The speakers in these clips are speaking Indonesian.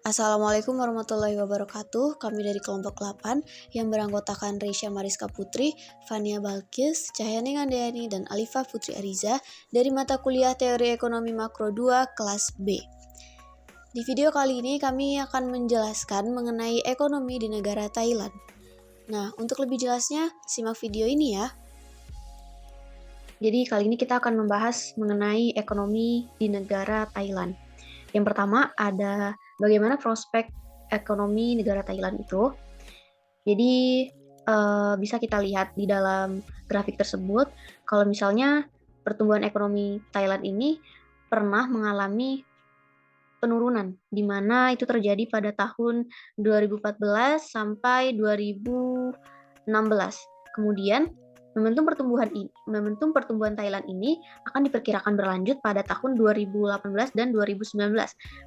Assalamualaikum warahmatullahi wabarakatuh. Kami dari kelompok 8 yang beranggotakan Reisha Mariska Putri, Fania Balkis, Cahyani Ngandayani, dan Alifah Putri Ariza dari mata kuliah Teori Ekonomi Makro 2 kelas B. Di video kali ini kami akan menjelaskan mengenai ekonomi di negara Thailand. Nah, untuk lebih jelasnya, simak video ini ya. Jadi kali ini kita akan membahas mengenai ekonomi di negara Thailand. Yang pertama ada bagaimana prospek ekonomi negara Thailand itu. Jadi bisa kita lihat di dalam grafik tersebut, kalau misalnya pertumbuhan ekonomi Thailand ini pernah mengalami penurunan, di mana itu terjadi pada tahun 2014 sampai 2016. Kemudian momentum pertumbuhan Thailand ini akan diperkirakan berlanjut pada tahun 2018 dan 2019.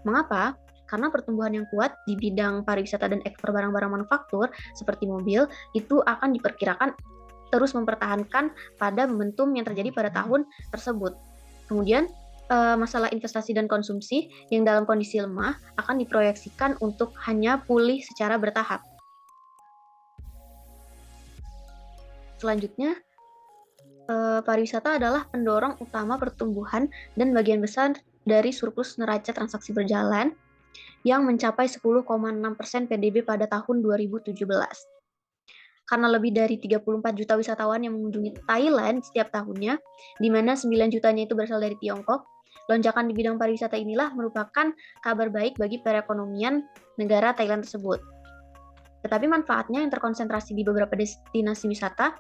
Mengapa? Karena pertumbuhan yang kuat di bidang pariwisata dan ekspor barang-barang manufaktur seperti mobil itu akan diperkirakan terus mempertahankan pada momentum yang terjadi pada tahun tersebut. Kemudian masalah investasi dan konsumsi yang dalam kondisi lemah akan diproyeksikan untuk hanya pulih secara bertahap. Selanjutnya, pariwisata adalah pendorong utama pertumbuhan dan bagian besar dari surplus neraca transaksi berjalan yang mencapai 10,6% PDB pada tahun 2017. Karena lebih dari 34 juta wisatawan yang mengunjungi Thailand setiap tahunnya, di mana 9 jutanya itu berasal dari Tiongkok, lonjakan di bidang pariwisata inilah merupakan kabar baik bagi perekonomian negara Thailand tersebut. Tetapi manfaatnya yang terkonsentrasi di beberapa destinasi wisata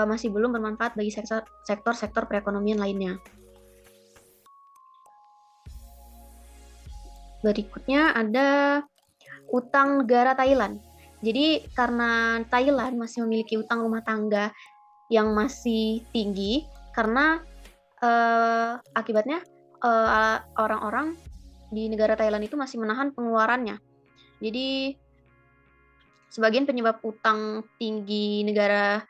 masih belum bermanfaat bagi sektor-sektor perekonomian lainnya. Berikutnya ada utang negara Thailand. Jadi karena Thailand masih memiliki utang rumah tangga yang masih tinggi, karena akibatnya orang-orang di negara Thailand itu masih menahan pengeluarannya. Jadi sebagian penyebab utang tinggi negara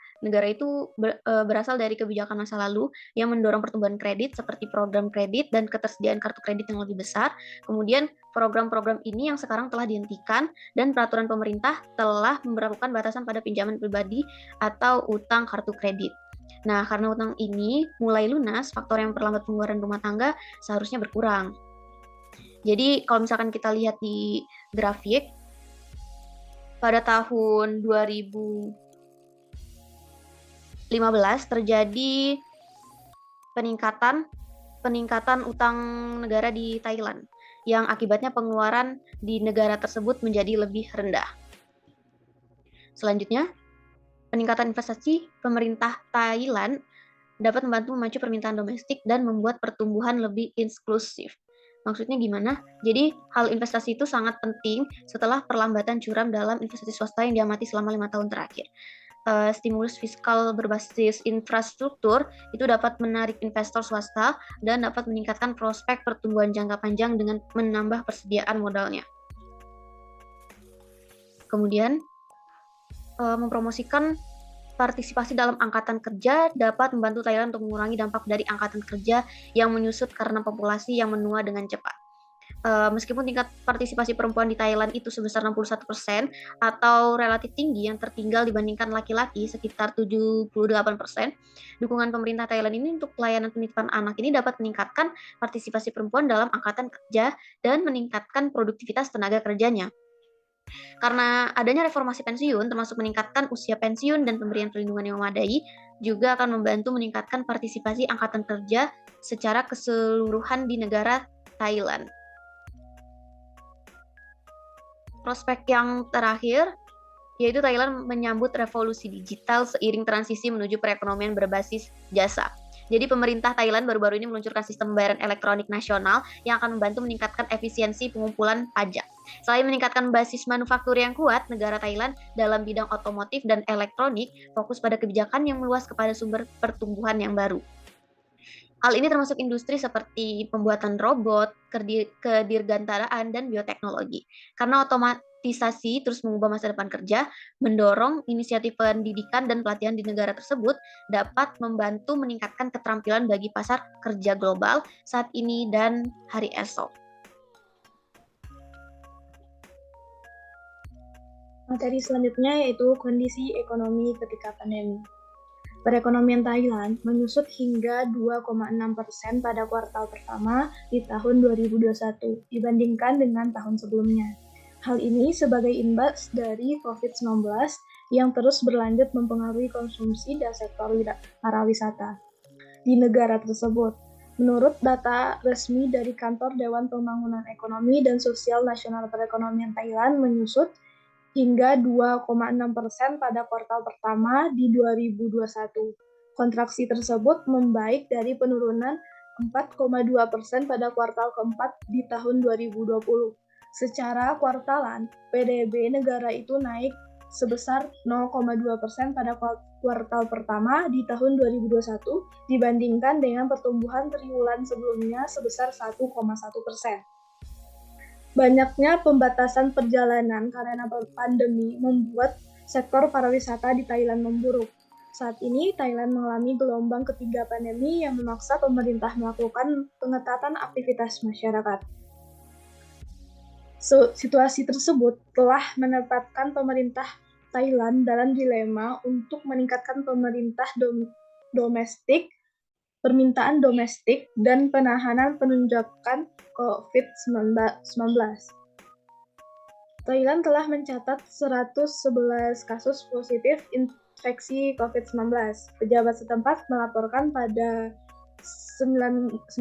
itu berasal dari kebijakan masa lalu yang mendorong pertumbuhan kredit seperti program kredit dan ketersediaan kartu kredit yang lebih besar. Kemudian program-program ini yang sekarang telah dihentikan dan peraturan pemerintah telah memberlakukan batasan pada pinjaman pribadi atau utang kartu kredit. Nah, karena utang ini mulai lunas, faktor yang memperlambat pengeluaran rumah tangga seharusnya berkurang. Jadi kalau misalkan kita lihat di grafik, pada tahun 2015 terjadi peningkatan utang negara di Thailand yang akibatnya pengeluaran di negara tersebut menjadi lebih rendah. Selanjutnya, peningkatan investasi pemerintah Thailand dapat membantu memacu permintaan domestik dan membuat pertumbuhan lebih inklusif. Maksudnya gimana? Jadi hal investasi itu sangat penting setelah perlambatan curam dalam investasi swasta yang diamati selama 5 tahun terakhir. Stimulus fiskal berbasis infrastruktur itu dapat menarik investor swasta dan dapat meningkatkan prospek pertumbuhan jangka panjang dengan menambah persediaan modalnya. Kemudian, mempromosikan partisipasi dalam angkatan kerja dapat membantu Thailand untuk mengurangi dampak dari angkatan kerja yang menyusut karena populasi yang menua dengan cepat. Meskipun tingkat partisipasi perempuan di Thailand itu sebesar 61% atau relatif tinggi yang tertinggal dibandingkan laki-laki sekitar 78%, dukungan pemerintah Thailand ini untuk pelayanan penitipan anak ini dapat meningkatkan partisipasi perempuan dalam angkatan kerja dan meningkatkan produktivitas tenaga kerjanya. Karena adanya reformasi pensiun, termasuk meningkatkan usia pensiun dan pemberian perlindungan yang memadai, juga akan membantu meningkatkan partisipasi angkatan kerja secara keseluruhan di negara Thailand. Prospek yang terakhir, yaitu Thailand menyambut revolusi digital seiring transisi menuju perekonomian berbasis jasa. Jadi pemerintah Thailand baru-baru ini meluncurkan sistem pembayaran elektronik nasional yang akan membantu meningkatkan efisiensi pengumpulan pajak. Selain meningkatkan basis manufaktur yang kuat, negara Thailand dalam bidang otomotif dan elektronik fokus pada kebijakan yang meluas kepada sumber pertumbuhan yang baru. Hal ini termasuk industri seperti pembuatan robot, kedirgantaraan, dan bioteknologi. Karena otomatisasi terus mengubah masa depan kerja, mendorong inisiatif pendidikan dan pelatihan di negara tersebut dapat membantu meningkatkan keterampilan bagi pasar kerja global saat ini dan hari esok. Materi selanjutnya yaitu kondisi ekonomi ketika pandemi. Perekonomian Thailand menyusut hingga 2,6% pada kuartal pertama di tahun 2021 dibandingkan dengan tahun sebelumnya. Hal ini sebagai imbas dari COVID-19 yang terus berlanjut mempengaruhi konsumsi dan sektor pariwisata di negara tersebut. Menurut data resmi dari Kantor Dewan Pembangunan Ekonomi dan Sosial Nasional Perekonomian Thailand menyusut hingga 2,6% pada kuartal pertama di 2021. Kontraksi tersebut membaik dari penurunan 4,2% pada kuartal keempat di tahun 2020. Secara kuartalan, PDB negara itu naik sebesar 0,2% pada kuartal pertama di tahun 2021 dibandingkan dengan pertumbuhan triwulan sebelumnya sebesar 1,1%. Banyaknya pembatasan perjalanan karena pandemi membuat sektor pariwisata di Thailand memburuk. Saat ini, Thailand mengalami gelombang ketiga pandemi yang memaksa pemerintah melakukan pengetatan aktivitas masyarakat. Situasi tersebut telah menempatkan pemerintah Thailand dalam dilema untuk meningkatkan permintaan domestik dan penahanan penunjukan COVID-19. Thailand telah mencatat 111 kasus positif infeksi COVID-19. Pejabat setempat melaporkan pada 9.635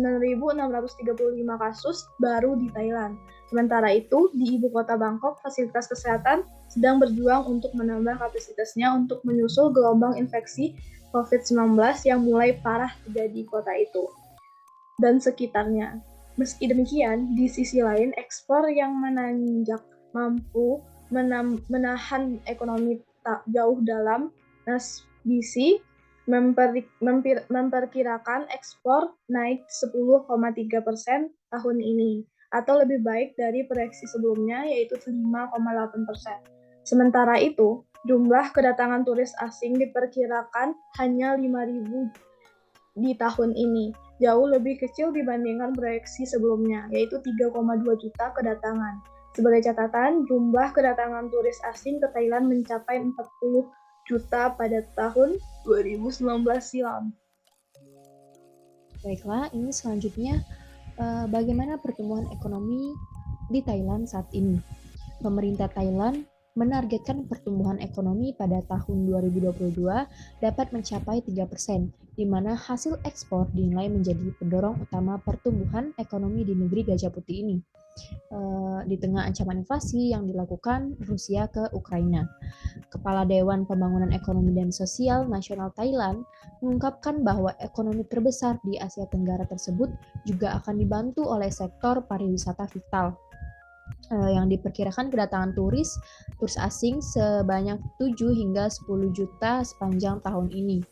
kasus baru di Thailand. Sementara itu, di ibu kota Bangkok, fasilitas kesehatan sedang berjuang untuk menambah kapasitasnya untuk menyusul gelombang infeksi COVID-19 yang mulai parah terjadi di kota itu dan sekitarnya. Meski demikian, di sisi lain, ekspor yang menanjak mampu menahan ekonomi jauh dalam. BC memperkirakan ekspor naik 10,3% tahun ini, atau lebih baik dari proyeksi sebelumnya yaitu 5,8%. Sementara itu, jumlah kedatangan turis asing diperkirakan hanya 5.000 di tahun ini, jauh lebih kecil dibandingkan proyeksi sebelumnya, yaitu 3,2 juta kedatangan. Sebagai catatan, jumlah kedatangan turis asing ke Thailand mencapai 40 juta pada tahun 2019 silam. Baiklah, ini selanjutnya bagaimana pertumbuhan ekonomi di Thailand saat ini. Pemerintah Thailand menargetkan pertumbuhan ekonomi pada tahun 2022 dapat mencapai 3%, di mana hasil ekspor dinilai menjadi pendorong utama pertumbuhan ekonomi di negeri Gajah Putih ini. Di tengah ancaman invasi yang dilakukan Rusia ke Ukraina. Kepala Dewan Pembangunan Ekonomi dan Sosial Nasional Thailand mengungkapkan bahwa ekonomi terbesar di Asia Tenggara tersebut juga akan dibantu oleh sektor pariwisata vital. Yang diperkirakan kedatangan turis asing sebanyak 7 hingga 10 juta sepanjang tahun ini.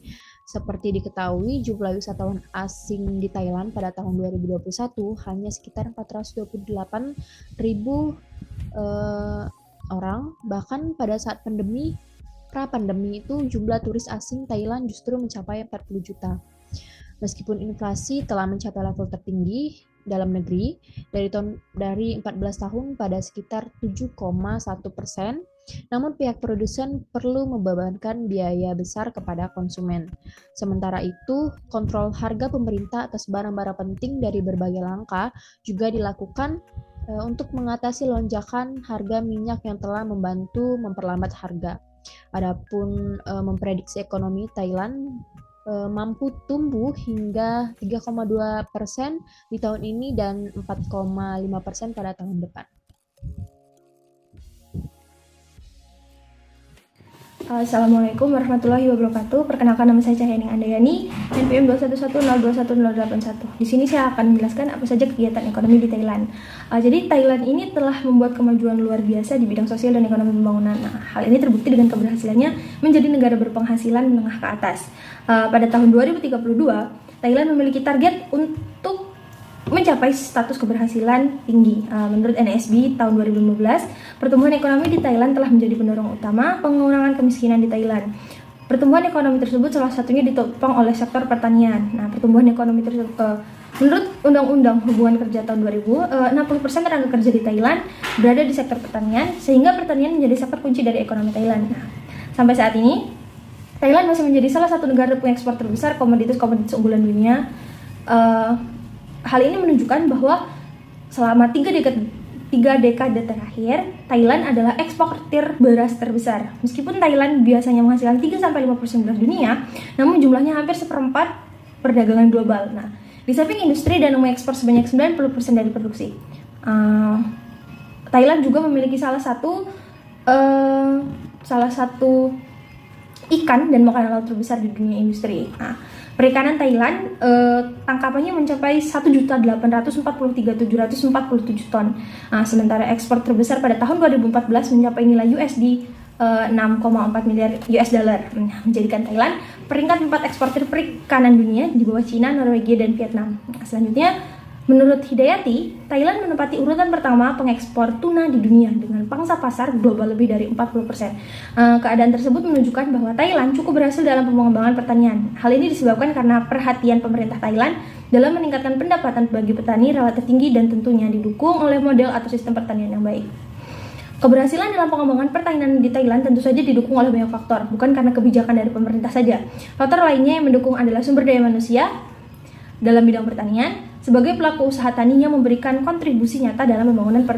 Seperti diketahui, jumlah wisatawan asing di Thailand pada tahun 2021 hanya sekitar 428.000 orang. Bahkan pada saat pra-pandemi itu jumlah turis asing Thailand justru mencapai 40 juta. Meskipun inflasi telah mencapai level tertinggi dalam negeri dari 14 tahun pada sekitar 7,1%, namun pihak produsen perlu membebankan biaya besar kepada konsumen. Sementara itu, kontrol harga pemerintah atas barang-barang penting dari berbagai langkah juga dilakukan untuk mengatasi lonjakan harga minyak yang telah membantu memperlambat harga. Adapun memprediksi ekonomi Thailand mampu tumbuh hingga 3,2% di tahun ini dan 4,5% pada tahun depan. Assalamualaikum warahmatullahi wabarakatuh. Perkenalkan, nama saya Cahyaning Andayani, NPM 211021081. Di sini saya akan menjelaskan apa saja kegiatan ekonomi di Thailand. Jadi Thailand ini telah membuat kemajuan luar biasa di bidang sosial dan ekonomi pembangunan. Hal ini terbukti dengan keberhasilannya menjadi negara berpenghasilan menengah ke atas. Pada tahun 2032, Thailand memiliki target untuk mencapai status keberhasilan tinggi. Menurut NSB tahun 2015, pertumbuhan ekonomi di Thailand telah menjadi pendorong utama pengurangan kemiskinan di Thailand. Pertumbuhan ekonomi tersebut salah satunya ditopang oleh sektor pertanian. Pertumbuhan ekonomi tersebut Menurut Undang-Undang Hubungan Kerja tahun 2000, 60% tenaga kerja di Thailand berada di sektor pertanian, sehingga pertanian menjadi sektor kunci dari ekonomi Thailand. Nah, sampai saat ini, Thailand masih menjadi salah satu negara pengekspor terbesar komoditas-komoditas unggulan dunia. Hal ini menunjukkan bahwa selama 3 dekade terakhir, Thailand adalah eksportir beras terbesar. Meskipun Thailand biasanya menghasilkan 3-5% beras dunia, namun jumlahnya hampir seperempat perdagangan global. Nah, di samping industri dan mengekspor sebanyak 90% dari produksi, Thailand juga memiliki salah satu ikan dan makanan laut terbesar di dunia industri. Nah, perikanan Thailand tangkapannya mencapai 1.843.747 ton. Nah, sementara ekspor terbesar pada tahun 2014 mencapai nilai USD 6,4 miliar US dollar, menjadikan Thailand peringkat 4 eksportir perikanan dunia di bawah Cina, Norwegia, dan Vietnam. Selanjutnya, menurut Hidayati, Thailand menempati urutan pertama pengekspor tuna di dunia dengan pangsa pasar global lebih dari 40%. Keadaan tersebut menunjukkan bahwa Thailand cukup berhasil dalam pengembangan pertanian. Hal ini disebabkan karena perhatian pemerintah Thailand dalam meningkatkan pendapatan bagi petani relatif tinggi dan tentunya didukung oleh model atau sistem pertanian yang baik. Keberhasilan dalam pengembangan pertanian di Thailand tentu saja didukung oleh banyak faktor, bukan karena kebijakan dari pemerintah saja. Faktor lainnya yang mendukung adalah sumber daya manusia dalam bidang pertanian, sebagai pelaku usaha tani yang memberikan kontribusi nyata dalam pembangunan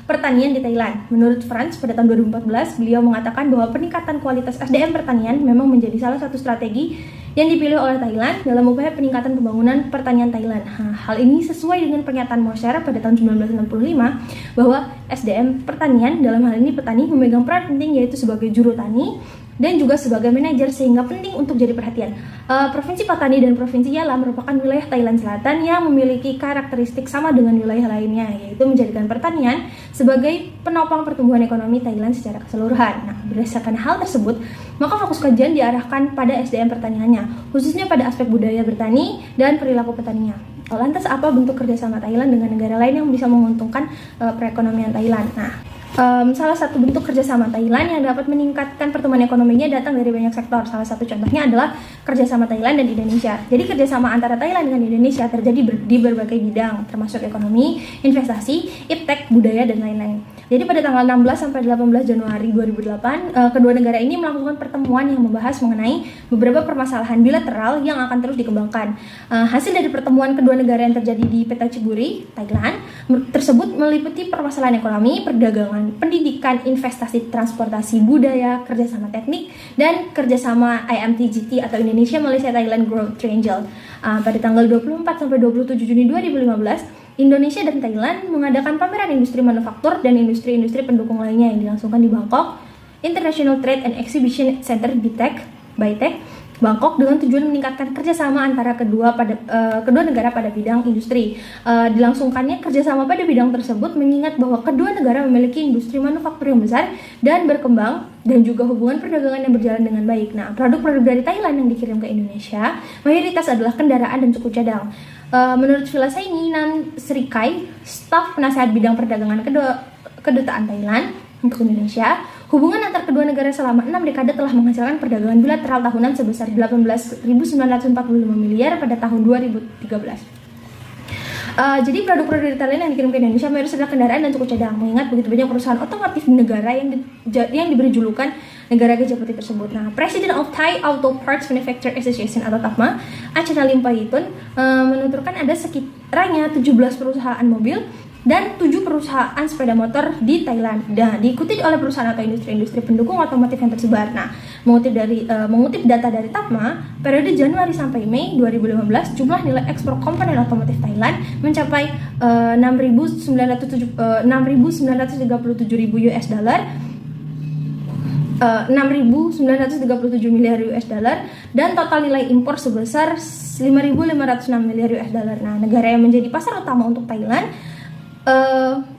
pertanian di Thailand. Menurut Franz, pada tahun 2014, beliau mengatakan bahwa peningkatan kualitas SDM pertanian memang menjadi salah satu strategi yang dipilih oleh Thailand dalam upaya peningkatan pembangunan pertanian Thailand. Hal ini sesuai dengan pernyataan Mosher pada tahun 1965 bahwa SDM pertanian, dalam hal ini petani, memegang peran penting yaitu sebagai juru tani dan juga sebagai manajer, sehingga penting untuk jadi perhatian. Provinsi Pattani dan Provinsi Yala merupakan wilayah Thailand Selatan yang memiliki karakteristik sama dengan wilayah lainnya, yaitu menjadikan pertanian sebagai penopang pertumbuhan ekonomi Thailand secara keseluruhan. Nah, berdasarkan hal tersebut, maka fokus kajian diarahkan pada SDM pertaniannya, khususnya pada aspek budaya bertani dan perilaku petaninya. Lantas, apa bentuk kerjasama Thailand dengan negara lain yang bisa menguntungkan perekonomian Thailand? Nah, salah satu bentuk kerjasama Thailand yang dapat meningkatkan pertumbuhan ekonominya datang dari banyak sektor. Salah satu contohnya adalah kerjasama Thailand dan Indonesia. Jadi kerjasama antara Thailand dengan Indonesia terjadi di berbagai bidang, termasuk ekonomi, investasi, iptek, budaya, dan lain-lain. Jadi pada tanggal 16 sampai 18 Januari 2008, kedua negara ini melakukan pertemuan yang membahas mengenai beberapa permasalahan bilateral yang akan terus dikembangkan. Hasil dari pertemuan kedua negara yang terjadi di Petchaburi, Thailand, tersebut meliputi permasalahan ekonomi, perdagangan, pendidikan, investasi, transportasi, budaya, kerjasama teknik, dan kerjasama IMTGT atau Indonesia Malaysia Thailand Growth Triangle. Pada tanggal 24 sampai 27 Juni 2015, Indonesia dan Thailand mengadakan pameran industri manufaktur dan industri-industri pendukung lainnya yang dilangsungkan di Bangkok International Trade and Exhibition Center (BITEC), Bangkok, dengan tujuan meningkatkan kerjasama antara kedua negara pada bidang industri. Dilangsungkannya kerjasama pada bidang tersebut mengingat bahwa kedua negara memiliki industri manufaktur yang besar dan berkembang, dan juga hubungan perdagangan yang berjalan dengan baik. Nah, produk-produk dari Thailand yang dikirim ke Indonesia mayoritas adalah kendaraan dan suku cadang. Menurut Vilasaini Nan Srikai, staf penasehat bidang perdagangan kedutaan Thailand untuk Indonesia, hubungan antar kedua negara selama 6 dekade telah menghasilkan perdagangan bilateral tahunan sebesar 18.945 miliar pada tahun 2013. Jadi produk-produk dari Thailand yang dikirim ke Indonesia mayoritas adalah kendaraan dan suku cadang, mengingat begitu banyak perusahaan otomotif di negara yang diberi julukan negara gajah putih tersebut. Nah, President of Thai Auto Parts Manufacturer Association atau TAPMA, Achana Limpaitun, menuturkan ada sekiranya 17 perusahaan mobil dan 7 perusahaan sepeda motor di Thailand, dan diikuti oleh perusahaan atau industri-industri pendukung otomotif yang tersebar. Nah, mengutip data dari TAPMA, periode Januari sampai Mei 2015, jumlah nilai ekspor komponen otomotif Thailand mencapai 6.937.000 US dollar, 6.937 miliar US dollar, dan total nilai impor sebesar 5.506 miliar US dollar. Nah, negara yang menjadi pasar utama untuk Thailand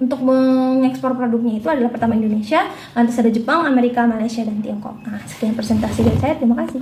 untuk mengekspor produknya itu adalah pertama Indonesia, lantas ada Jepang, Amerika, Malaysia, dan Tiongkok. Nah, sekian presentasi dari saya. Terima kasih.